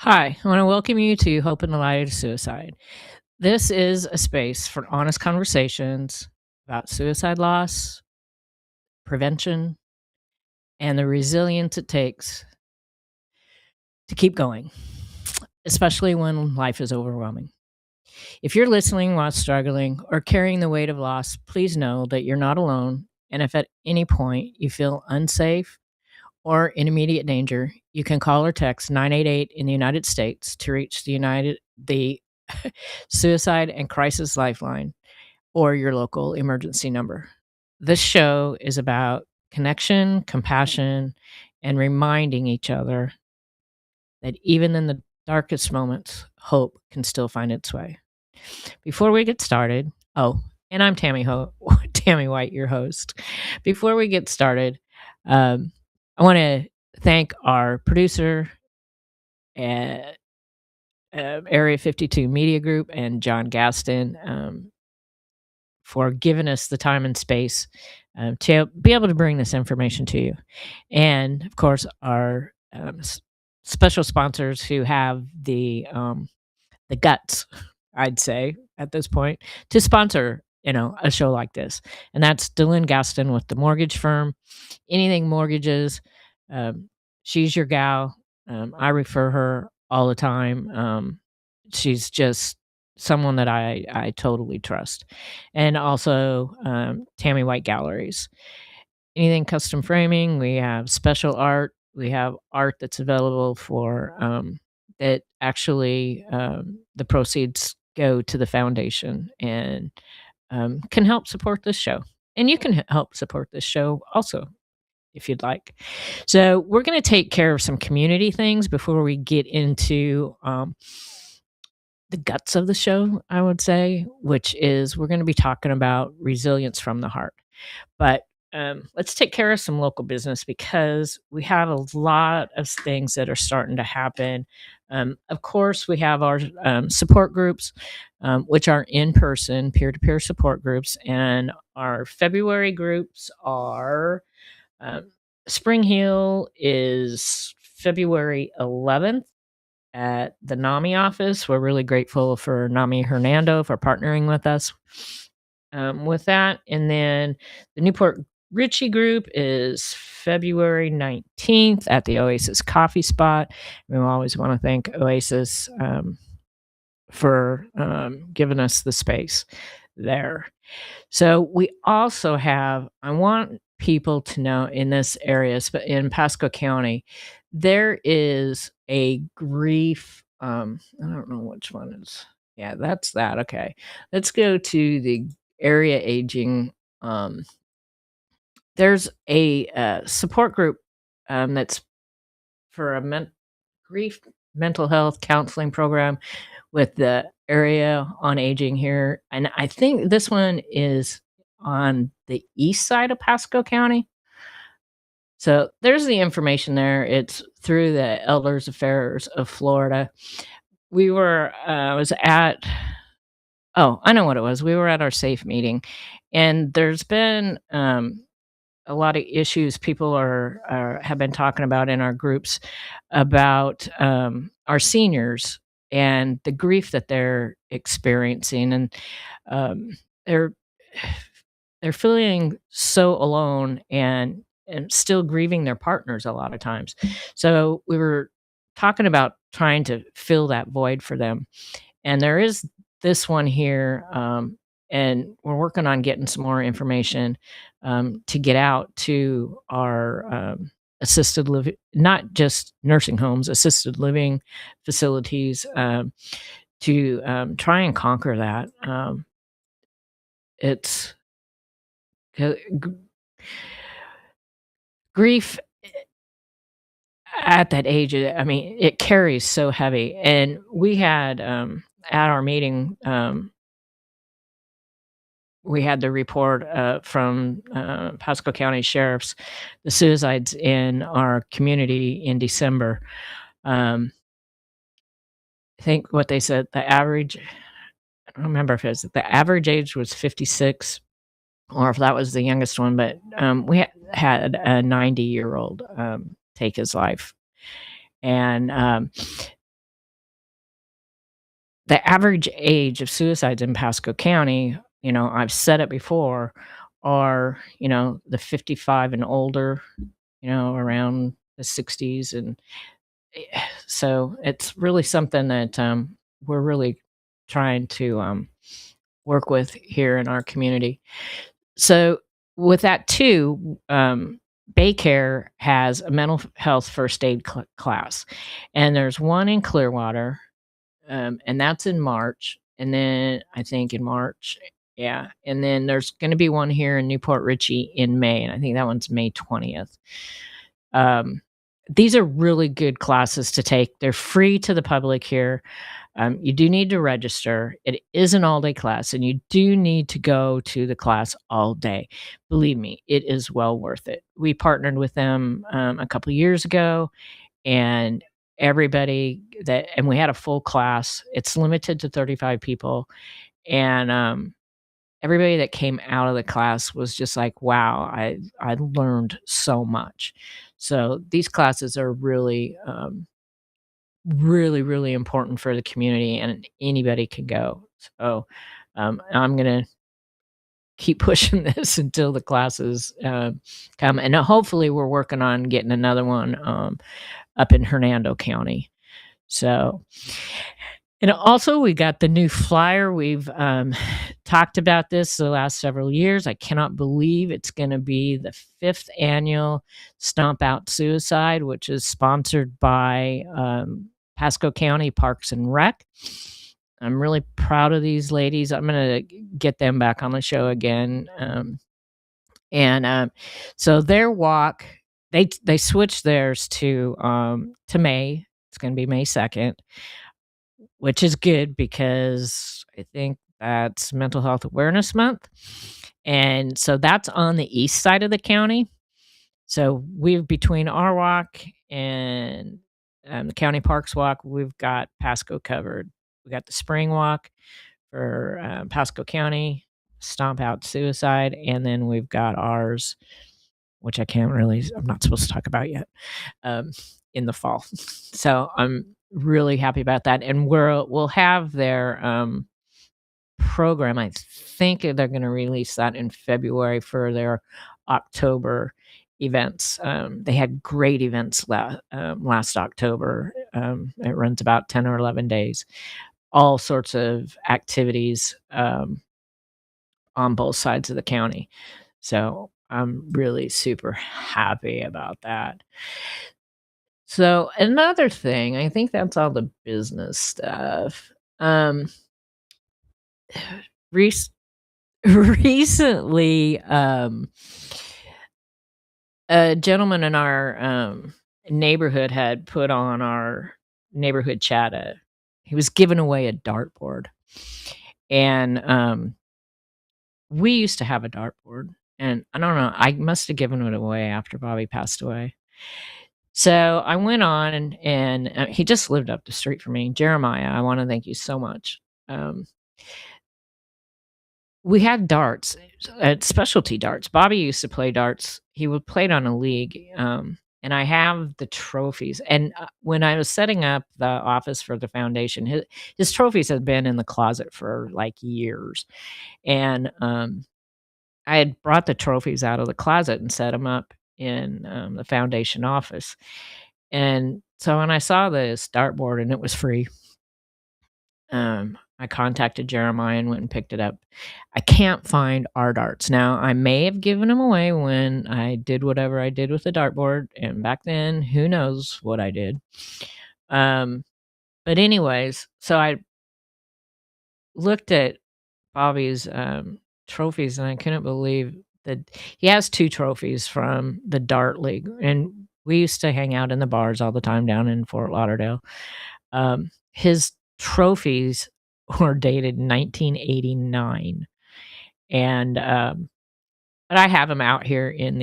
Hi, I want to welcome you to Hope in the Light of Suicide. This is a space for honest conversations about suicide loss, prevention, and the resilience it takes to keep going, especially when life is overwhelming. If you're listening while struggling or carrying the weight of loss, please know that you're not alone. And if at any point you feel unsafe or in immediate danger, you can call or text 988 in the United States to reach the Suicide and Crisis Lifeline or your local emergency number. This show is about connection, compassion, and reminding each other that even in the darkest moments, hope can still find its way. Before we get started, and I'm Tammy White, your host. Before we get started, I want to thank our producer at Area 52 Media Group and John Gaston for giving us the time and space to be able to bring this information to you. And of course, our special sponsors who have the guts, I'd say, at this point, to sponsor, a show like this. And that's Dylan Gaston with the mortgage firm. Anything mortgages, she's your gal. I refer her all the time. She's just someone that I totally trust. And also Tammy White Galleries. Anything custom framing, we have special art. We have art that's available for that actually the proceeds go to the foundation and can help support this show. And you can help support this show also if you'd like. So, we're going to take care of some community things before we get into the guts of the show, I would say, which is we're going to be talking about resilience from the heart. But let's take care of some local business because we have a lot of things that are starting to happen. Of course, we have our support groups, which are in person, peer to peer support groups. And our February groups are Spring Hill is February 11th at the NAMI office. We're really grateful for NAMI Hernando for partnering with us with that. And then the Newport Ritchie group is February 19th at the Oasis Coffee Spot. We always want to thank Oasis for giving us the space there. So we also have, I want people to know in this area, in Pasco County, there is a grief. I don't know which one is. Yeah, that's that. Okay. Let's go to the area aging. There's a support group that's for a grief mental health counseling program with the area on aging here. And I think this one is on the east side of Pasco County. So there's the information there. It's through the Elders Affairs of Florida. We were, I was at, oh, I know what it was. We were at our SAFE meeting, and there's been a lot of issues people have been talking about in our groups about our seniors and the grief that they're experiencing, and um, they're they're feeling so alone and still grieving their partners a lot of times. So we were talking about trying to fill that void for them, and there is this one here, and we're working on getting some more information to get out to our assisted living, not just nursing homes, assisted living facilities, to try and conquer that. It's g- g- grief at that age. I mean, it carries so heavy, and we had at our meeting. We had the report from Pasco County Sheriff's the suicides in our community in December. I think what they said the average. I don't remember if it was the average age was 56 or if that was the youngest one, but we had a 90-year-old take his life, and the average age of suicides in Pasco County, I've said it before, are, the 55 and older, around the 60s, and so it's really something that, we're really trying to, work with here in our community. So, with that too, Baycare has a mental health first aid class, and there's one in Clearwater, and that's in March, and then I think in March, yeah, and then there's gonna be one here in Newport Richey in May, and I think that one's May 20th. Um, these are really good classes to take. They're free to the public here. You do need to register. It is an all-day class, and you do need to go to the class all day. Believe me, it is well worth it. We partnered with them, a couple years ago, and we had a full class. It's limited to 35 people, and, everybody that came out of the class was just like, "Wow, I learned so much." So, these classes are really, really, really important for the community, and anybody can go. So, I'm gonna keep pushing this until the classes, come, and hopefully, we're working on getting another one, up in Hernando County. So, and also we got the new flyer. We've, talked about this the last several years. I cannot believe it's gonna be the 5th annual Stomp Out Suicide, which is sponsored by, Pasco County Parks and Rec. I'm really proud of these ladies. I'm gonna get them back on the show again, and, so their walk, they switched theirs to May. It's gonna be May 2nd, which is good because I think that's Mental Health Awareness Month, and so that's on the east side of the county. So we've between our walk and, the county parks walk, we've got Pasco covered. We got the spring walk for, Pasco County, Stomp Out Suicide, and then we've got ours, which I'm not supposed to talk about yet, um, in the fall. So I'm really happy about that, and we'll have their, program. I think they're gonna release that in February for their October events. They had great events last October. It runs about 10 or 11 days. All sorts of activities, on both sides of the county. So, I'm really super happy about that. So, another thing, I think that's all the business stuff. Rec recently, a gentleman in our, neighborhood had put on our neighborhood chat, he was giving away a dartboard, and, we used to have a dartboard, and I don't know, I must have given it away after Bobby passed away. So, I went on and, he just lived up the street from me. Jeremiah, I wanna thank you so much. We had darts, specialty darts. Bobby used to play darts. He would play it on a league, and I have the trophies. And, when I was setting up the office for the foundation, his trophies had been in the closet for, like, years. And, I had brought the trophies out of the closet and set them up in, the foundation office. And so when I saw this dartboard and it was free, I contacted Jeremiah and went and picked it up. I can't find our darts. Now, I may have given them away when I did whatever I did with the dartboard, and back then, who knows what I did. Um, but anyways, so I looked at Bobby's, trophies, and I couldn't believe that he has 2 trophies from the dart league, and we used to hang out in the bars all the time down in Fort Lauderdale. His trophies were dated 1989, and, but I have them out here in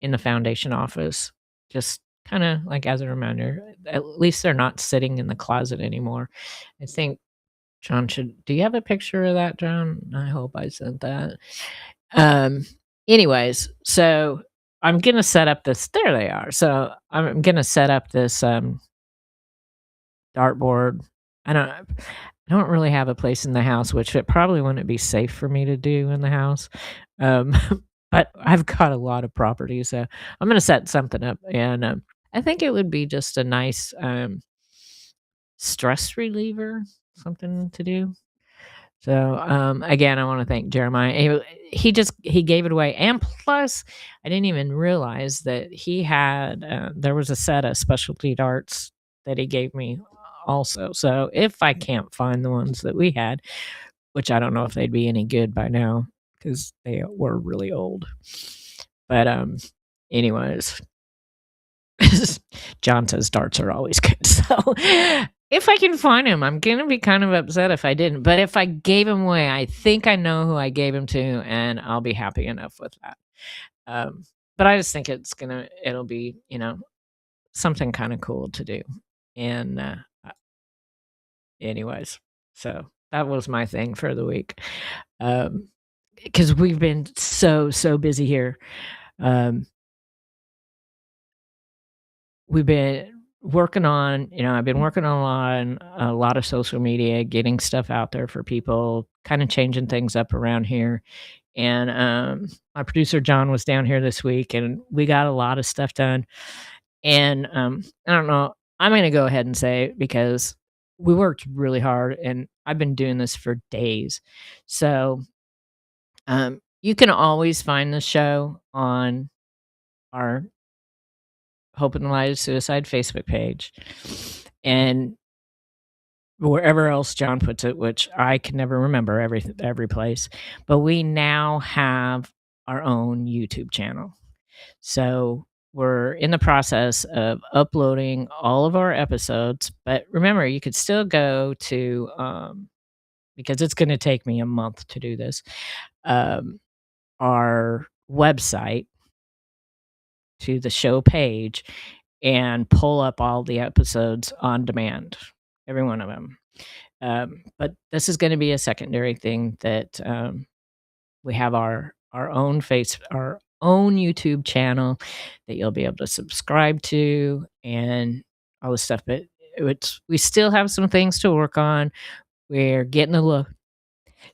the foundation office, just kinda, like, as a reminder. At least they're not sitting in the closet anymore. I think John should do you have a picture of that, John? I hope I sent that. Um, anyways, so I'm gonna set up this there they are. So I'm gonna set up this, dartboard. I don't know. I don't really have a place in the house, which it probably wouldn't be safe for me to do in the house. Um, but I've got a lot of property, so I'm gonna set something up, and, I think it would be just a nice, stress reliever, something to do. So, again, I wanna thank Jeremiah. He gave it away, and plus, I didn't even realize that he had, there was a set of specialty darts that he gave me also. So, if I can't find the ones that we had, which I don't know if they'd be any good by now because they were really old. But, anyways, John says darts are always good. So if I can find him, I'm gonna be kind of upset if I didn't. But if I gave him away, I think I know who I gave him to, and I'll be happy enough with that. Um, but I just think it'll be, something kind of cool to do. And anyways, so that was my thing for the week. Because we've been so busy here. Um, we've been working on, I've been working on a lot of social media, getting stuff out there for people, kind of changing things up around here. And my producer John was down here this week, and we got a lot of stuff done. And I don't know, I'm going to go ahead and say it because we worked really hard, and I've been doing this for days. So you can always find the show on our Hope in the Light of Suicide Facebook page, and wherever else John puts it, which I can never remember every place. But we now have our own YouTube channel. So we're in the process of uploading all of our episodes. But remember, you could still go to because it's going to take me a month to do this. Um, our website to the show page and pull up all the episodes on demand, every one of them. But this is going to be a secondary thing that we have our own YouTube channel that you'll be able to subscribe to and all this stuff. But we still have some things to work on. We're getting a look.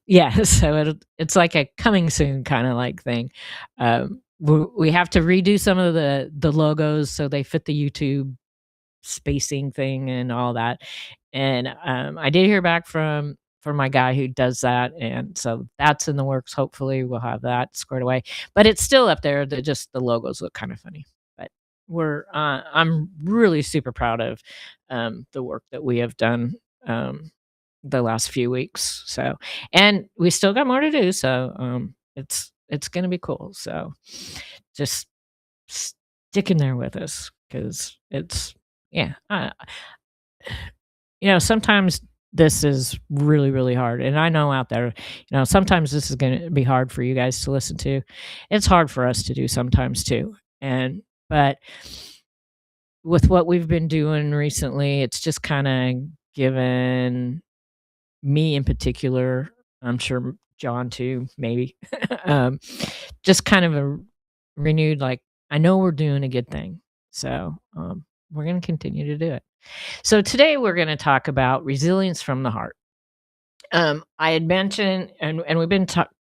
Yeah, so it's like a coming soon kinda like thing. We have to redo some of the logos so they fit the YouTube spacing thing and all that, and, I did hear back from my guy who does that, and so that's in the works. Hopefully, we'll have that squared away, but it's still up there. The logos look kinda funny, but I'm really super proud of, the work that we have done, the last few weeks. So, and we still got more to do. So, it's gonna be cool. So, just stick in there with us because it's yeah. Sometimes this is really really hard, and I know out there, sometimes this is gonna be hard for you guys to listen to. It's hard for us to do sometimes too, and but with what we've been doing recently, it's just kind of given me in particular, I'm sure John too, maybe, um, just kind of a renewed, like, I know we're doing a good thing. So, we're going to continue to do it. So today we're going to talk about resilience from the heart. I had mentioned, and we've been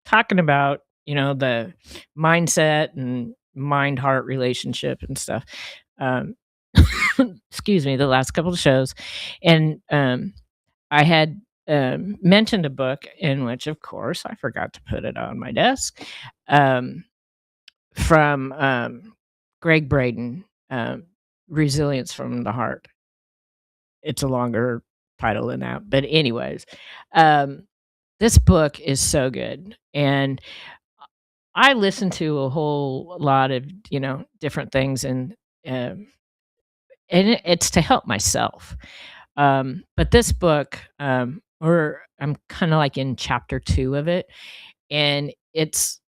talking about, the mindset and mind heart relationship and stuff. Um, excuse me, the last couple of shows. And, I had mentioned a book in which, of course, I forgot to put it on my desk, um, from Gregg Braden, Resilience from the Heart. It's a longer title than that. But, anyways, um, this book is so good. And I listen to a whole lot of, different things. Um, and it's to help myself. But this book, or I'm kind of like in chapter 2 of it, and it's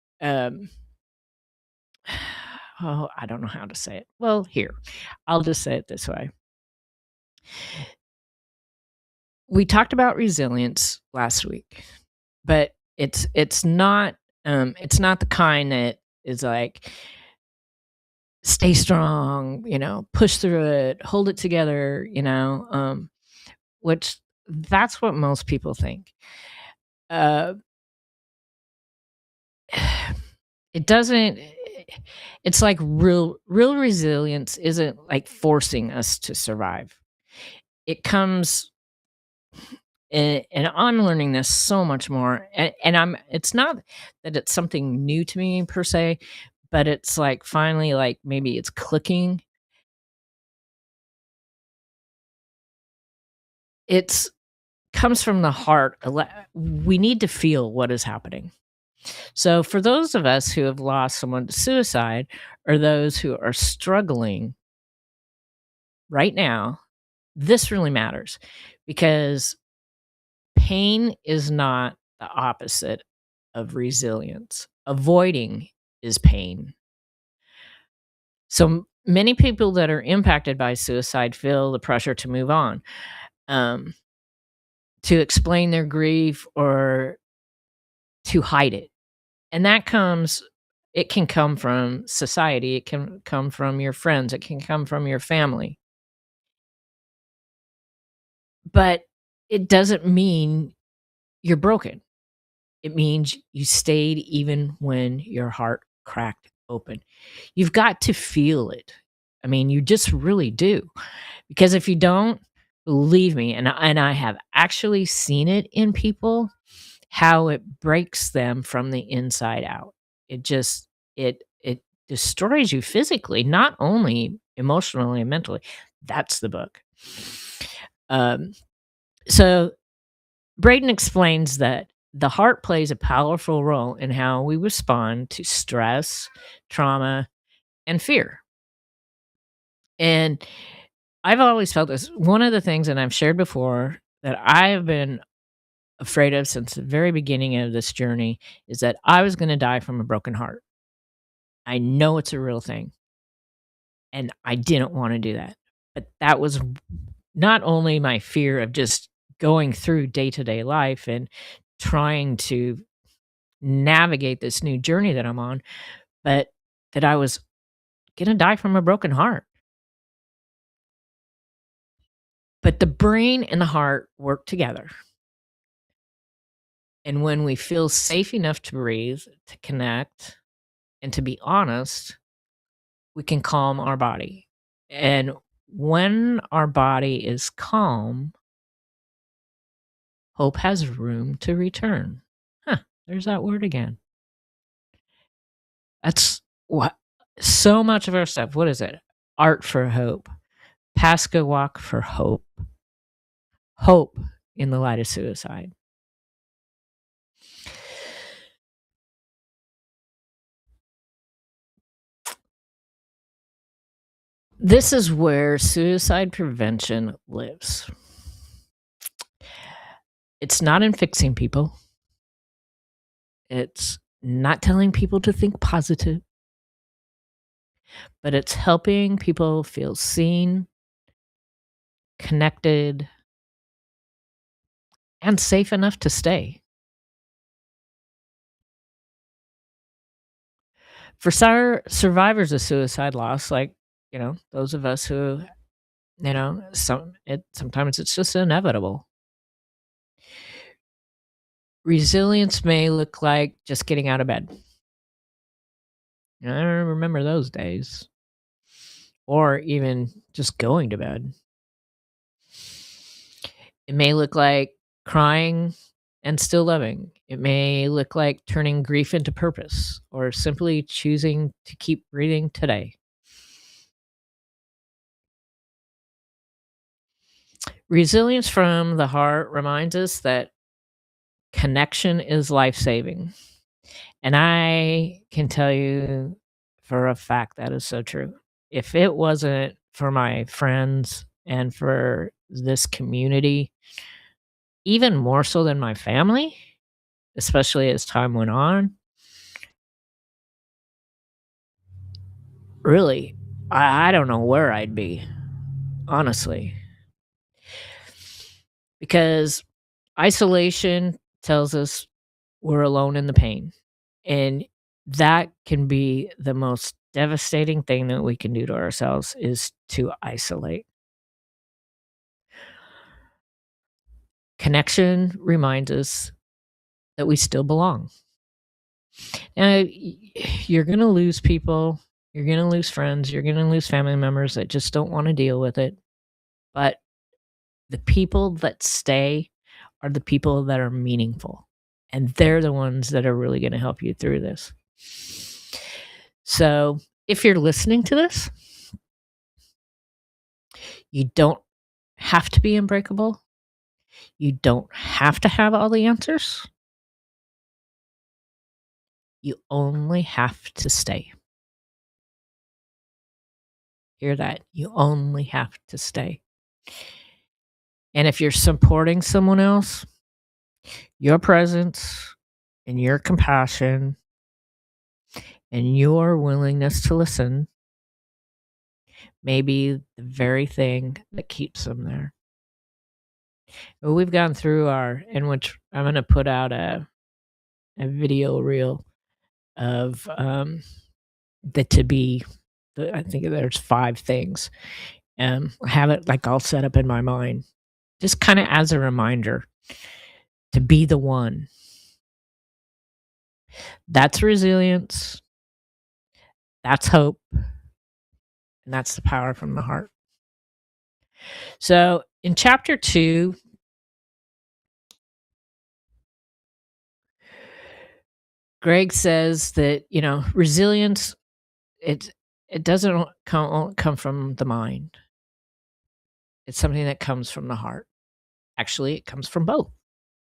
oh, I don't know how to say it. Well, here, I'll just say it this way. We talked about resilience last week, but it's not the kind that is like stay strong, push through it, hold it together, which that's what most people think. Uh, it doesn't it's like real resilience isn't like forcing us to survive. It comes and I'm learning this so much more, and I'm it's not that it's something new to me per se, but it's like finally like maybe it's clicking. It's comes from the heart. We need to feel what is happening. So for those of us who have lost someone to suicide or those who are struggling right now, this really matters because pain is not the opposite of resilience. Avoiding is pain. So many people that are impacted by suicide feel the pressure to move on, um, to explain their grief or to hide it. And that comes it can come from society, it can come from your friends, it can come from your family. But it doesn't mean you're broken. It means you stayed even when your heart cracked open. You've got to feel it. I mean, you just really do. Because if you don't, believe me, and I have actually seen it in people, how it breaks them from the inside out. It just it destroys you physically, not only emotionally and mentally. That's the book. Um, so Braden explains that the heart plays a powerful role in how we respond to stress, trauma, and fear. And I've always felt this. One of the things, and I've shared before, that I have been afraid of since the very beginning of this journey is that I was going to die from a broken heart. I know it's a real thing, and I didn't want to do that. But that was not only my fear of just going through day to day life and trying to navigate this new journey that I'm on, but that I was gonna die from a broken heart. But the brain and the heart work together. And when we feel safe enough to breathe, to connect, and to be honest, we can calm our body. And when our body is calm, hope has room to return. Huh, there's that word again. That's what so much of our stuff. What is it? Art for hope. Pasca walk for hope. Hope in the light of suicide. This is where suicide prevention lives. It's not in fixing people. It's not telling people to think positive, but it's helping people feel seen, connected, and safe enough to stay. For survivors of suicide loss, like, those of us who, sometimes it's just inevitable. Resilience may look like just getting out of bed. I remember those days. Or even just going to bed. It may look like crying and still loving. It may look like turning grief into purpose or simply choosing to keep breathing today. Resilience from the heart reminds us that connection is life saving. And I can tell you for a fact that is so true. If it wasn't for my friends and for this community, even more so than my family, especially as time went on, really, I don't know where I'd be, honestly. Because isolation tells us we're alone in the pain. And that can be the most devastating thing that we can do to ourselves is to isolate. Connection reminds us that we still belong. And you're going to lose people, you're going to lose friends, you're going to lose family members that just don't want to deal with it. But the people that stay are the people that are meaningful. And they're the ones that are really going to help you through this. So if you're listening to this, you don't have to be unbreakable. You don't have to have all the answers. You only have to stay. Hear that? You only have to stay. And if you're supporting someone else, your presence and your compassion and your willingness to listen may be the very thing that keeps them there. Well, we've gone through in which I'm going to put out a video reel of the to be. I think there's 5 things. Have it like all set up in my mind, just kind of as a reminder to be the one. That's resilience. That's hope. And that's the power from the heart. So in chapter 2, Gregg says that, resilience, it doesn't come from the mind. It's something that comes from the heart. Actually, it comes from both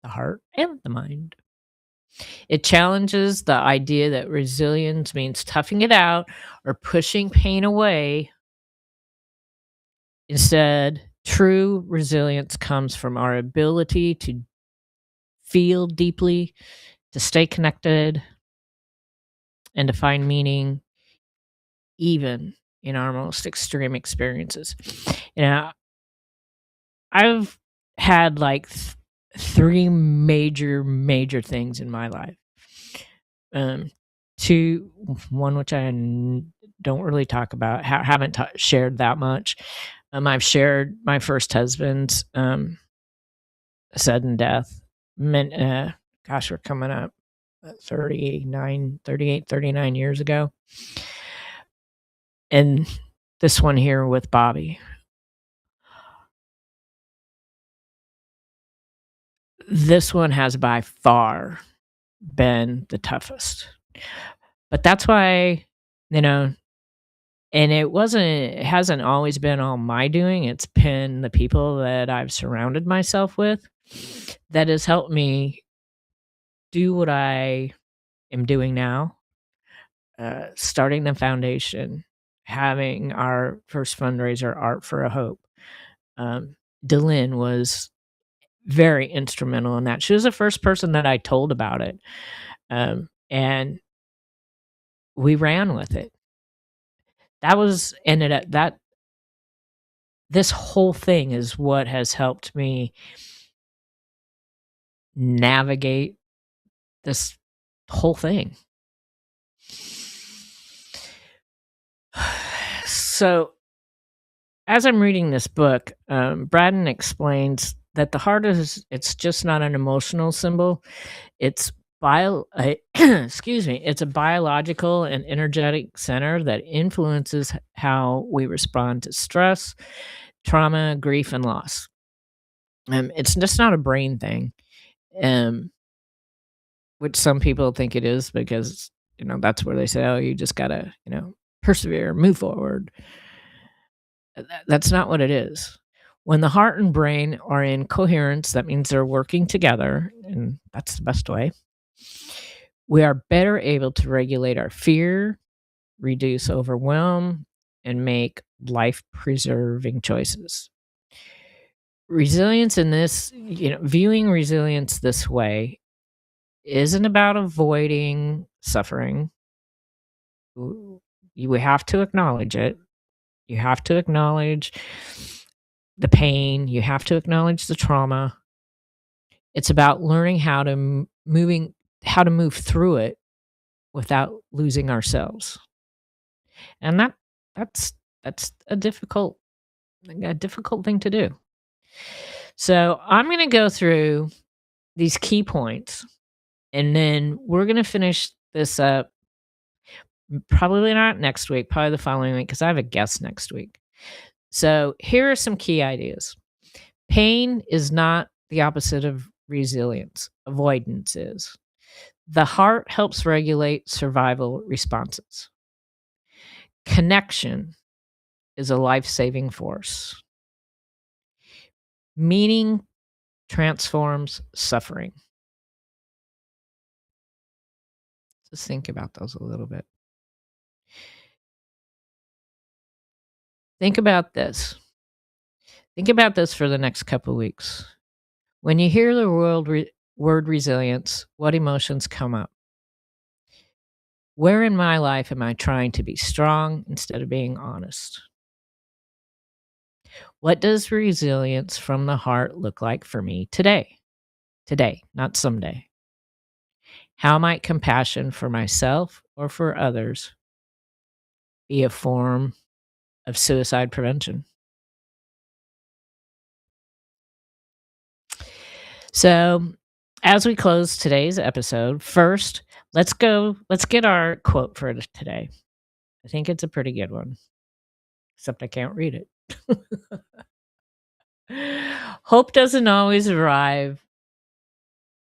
the heart and the mind. It challenges the idea that resilience means toughing it out or pushing pain away. Instead, true resilience comes from our ability to feel deeply, to stay connected, and to find meaning even in our most extreme experiences. I've had like 3 major things in my life. One which I don't really talk about, haven't shared that much. I've shared my first husband's sudden death. Gosh, we're coming up 39 years ago. And this one here with Bobby. This one has by far been the toughest. But that's why, and it hasn't always been all my doing. It's been the people that I've surrounded myself with that has helped me do what I am doing now. Starting the foundation, having our first fundraiser, Art for a Hope. Delynn was very instrumental in that. She was the first person that I told about it. And we ran with it. This whole thing is what has helped me navigate this whole thing. So, as I'm reading this book, Braden explains that the heart it's just not an emotional symbol. It's it's a biological and energetic center that influences how we respond to stress, trauma, grief, and loss. It's just not a brain thing, which some people think it is because, that's where they say, oh, you just gotta, persevere, move forward. That's not what it is. When the heart and brain are in coherence, that means they're working together, and that's the best way. We are better able to regulate our fear, reduce overwhelm, and make life-preserving choices. Resilience in this, viewing resilience this way isn't about avoiding suffering. You have to acknowledge it. You have to acknowledge the pain. You have to acknowledge the trauma. It's about learning how to move through it without losing ourselves. And that's a difficult thing to do. So I'm going to go through these key points and then we're going to finish this up probably not next week, probably the following week because I have a guest next week. So here are some key ideas. Pain is not the opposite of resilience, avoidance is. The heart helps regulate survival responses. Connection is a life saving force. Meaning transforms suffering. Just think about those a little bit. Think about this. Think about this for the next couple of weeks. When you hear the word resilience, what emotions come up? Where in my life am I trying to be strong instead of being honest? What does resilience from the heart look like for me today? Today, not someday. How might compassion for myself or for others be a form of suicide prevention? So, as we close today's episode, first, let's get our quote for today. I think it's a pretty good one, except I can't read it. Hope doesn't always arrive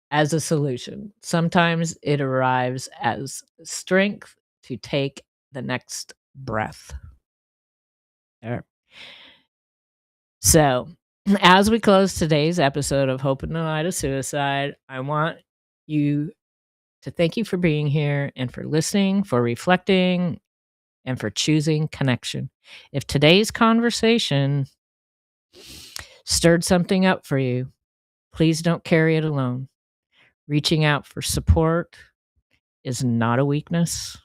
as a solution. Sometimes it arrives as strength to take the next breath. There. So, as we close today's episode of Hope in the Light of Suicide, I want you to thank you for being here and for listening, for reflecting, and for choosing connection. If today's conversation stirred something up for you, please don't carry it alone. Reaching out for support is not a weakness,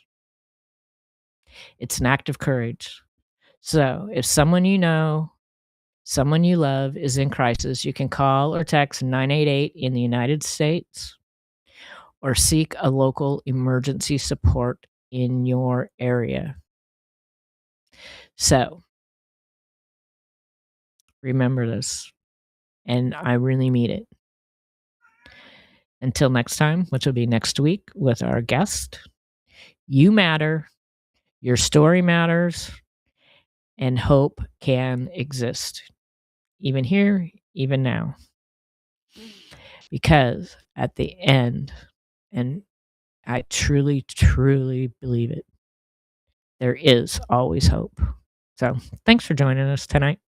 it's an act of courage. So, if someone you know, someone you love is in crisis, you can call or text 988 in the United States or seek a local emergency support in your area. So, remember this, and I really mean it. Until next time, which will be next week with our guest, you matter, your story matters, and hope can exist, even here, even now. Because at the end, and I truly, truly believe it, there is always hope. So, thanks for joining us tonight.